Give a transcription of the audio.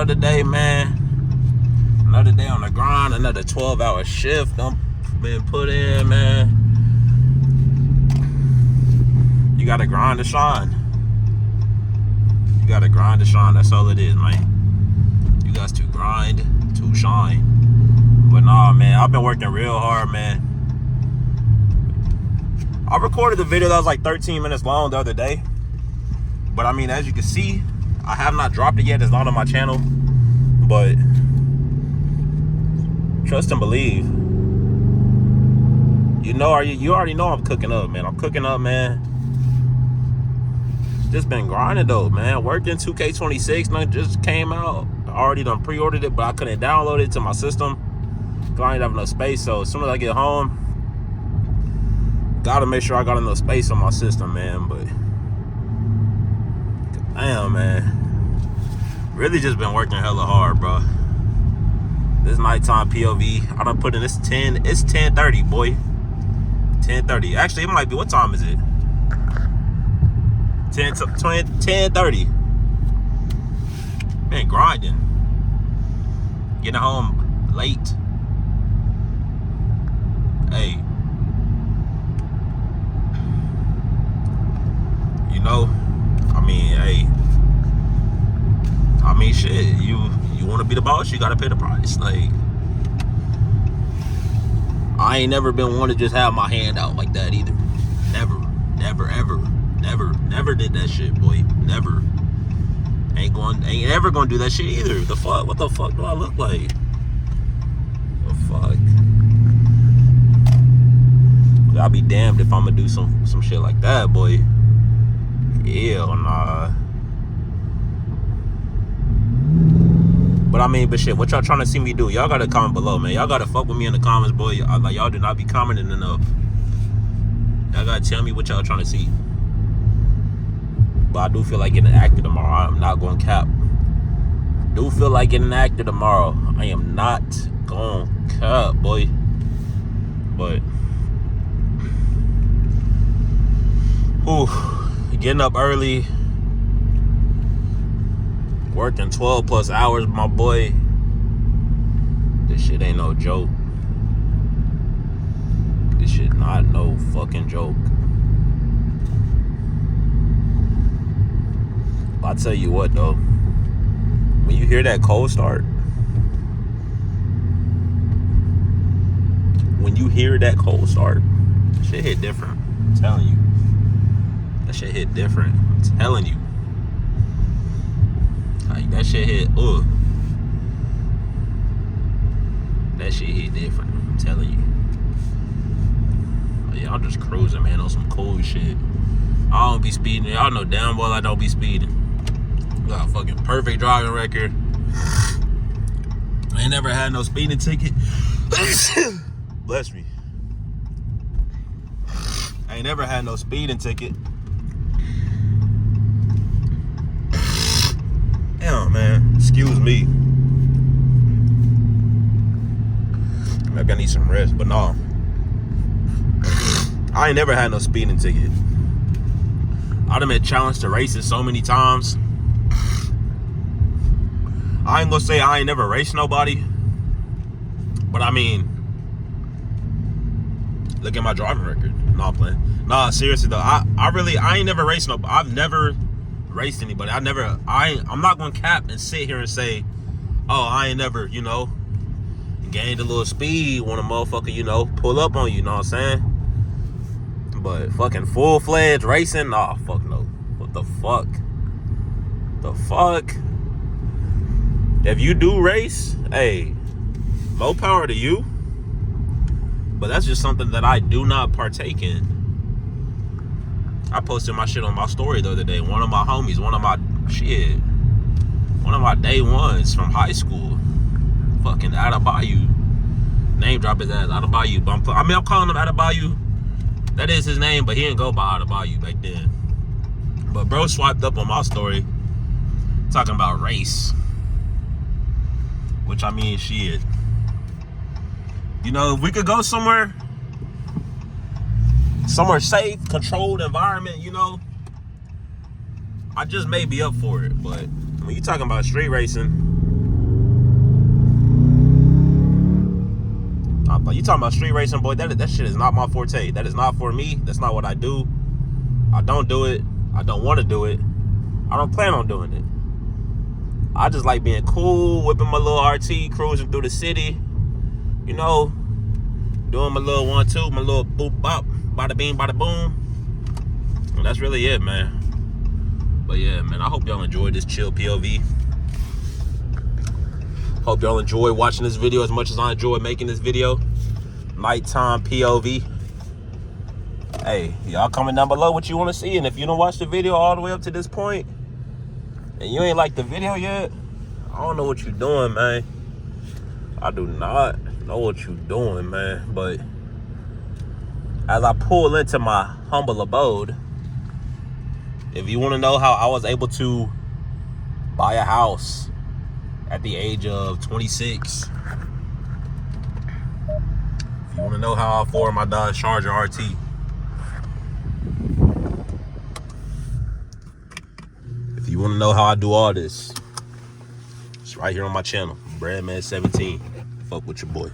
another day, man. Another day on the grind. Another 12-hour shift I'm been put in, man. You gotta grind to shine. You gotta grind to shine. That's all it is, man. You got to grind to shine. But nah, man, I've been working real hard, man. I recorded a video that was like 13 minutes long the other day. But I mean, as you can see, I have not dropped it yet. It's not on my channel. But trust and believe. You already know I'm cooking up, man. I'm cooking up, man. Just been grinding though, man. Working 2K26 just came out. I already done pre-ordered it, but I couldn't download it to my system. I didn't have enough space. So as soon as I get home, gotta make sure I got enough space on my system, man. But damn, man. Really just been working hella hard, bro. This nighttime POV, I done put in this 10. It's 10:30, boy. 10:30. Actually, it might be. What time is it? 10:30. Been grinding. Getting home late. Hey. You know, I mean, hey. I mean, shit. You want to be the boss, you gotta pay the price. Like, I ain't never been one to just have my hand out like that either. Never, never did that shit, boy. Never. Ain't ever gonna do that shit either. The fuck? What the fuck do I look like? The fuck? I'll be damned if I'm gonna do some shit like that, boy. Hell nah. But I mean, but shit, what y'all trying to see me do? Y'all gotta comment below, man. Y'all gotta fuck with me in the comments, boy. Like, y'all do not be commenting enough. Y'all gotta tell me what y'all trying to see. But I do feel like getting an actor tomorrow. I'm not going cap. I do feel like getting an actor tomorrow. I am not going cap, boy. But getting up early, working 12 plus hours, my boy. This shit ain't no joke. This shit not no fucking joke. But I tell you what though, when you hear that cold start, shit hit different. I'm telling you. That shit hit different. I'm telling you. Like, that shit hit, that shit hit different. I'm telling you. Like, y'all just cruising, man, on some cool shit. I don't be speeding. Y'all know damn well I don't be speeding. Got a fucking perfect driving record. I ain't never had no speeding ticket. Bless me. I ain't never had no speeding ticket. Damn, man. Excuse me. Maybe I need some rest, but no. I ain't never had no speeding ticket. I done been challenged to races so many times. I ain't gonna say I ain't never raced nobody, but I mean, look at my driving record. No, I'm playing. Nah, seriously though, I ain't never raced nobody. I've never raced anybody. I'm not gonna cap and sit here and say, oh, I ain't never, gained a little speed when a motherfucker, pull up on you, know what I'm saying? But fucking full-fledged racing, nah, fuck no. What the fuck? The fuck? If you do race, hey, more power to you. But that's just something that I do not partake in. I posted my shit on my story the other day. One of my homies, one of my day ones from high school, fucking Adebayo. Name drop his ass, Adebayo. I'm calling him Adebayo. That is his name, but he didn't go by Adebayo back then. But bro swiped up on my story talking about race. Which I mean, shit. If we could go somewhere safe, controlled environment, I just may be up for it. But when you talking about street racing, Like, you talking about street racing, boy, that shit is not my forte. That is not for me. That's not what I do. I don't do it. I don't want to do it. I don't plan on doing it. I just like being cool, whipping my little RT, cruising through the city, you know, doing my little 1-2, my little boop bop, bada bing, bada boom. And that's really it, man. But yeah, man, I hope y'all enjoyed this chill POV. Hope y'all enjoy watching this video as much as I enjoy making this video. Nighttime POV. Hey, y'all comment down below what you want to see. And if you don't watch the video all the way up to this point, and you ain't like the video yet, I don't know what you're doing, man. I do not know what you're doing, man. But as I pull into my humble abode, if you want to know how I was able to buy a house at the age of 26, if you want to know how I afford my Dodge Charger RT, if you want to know how I do all this, it's right here on my channel, Breadman17. Fuck with your boy.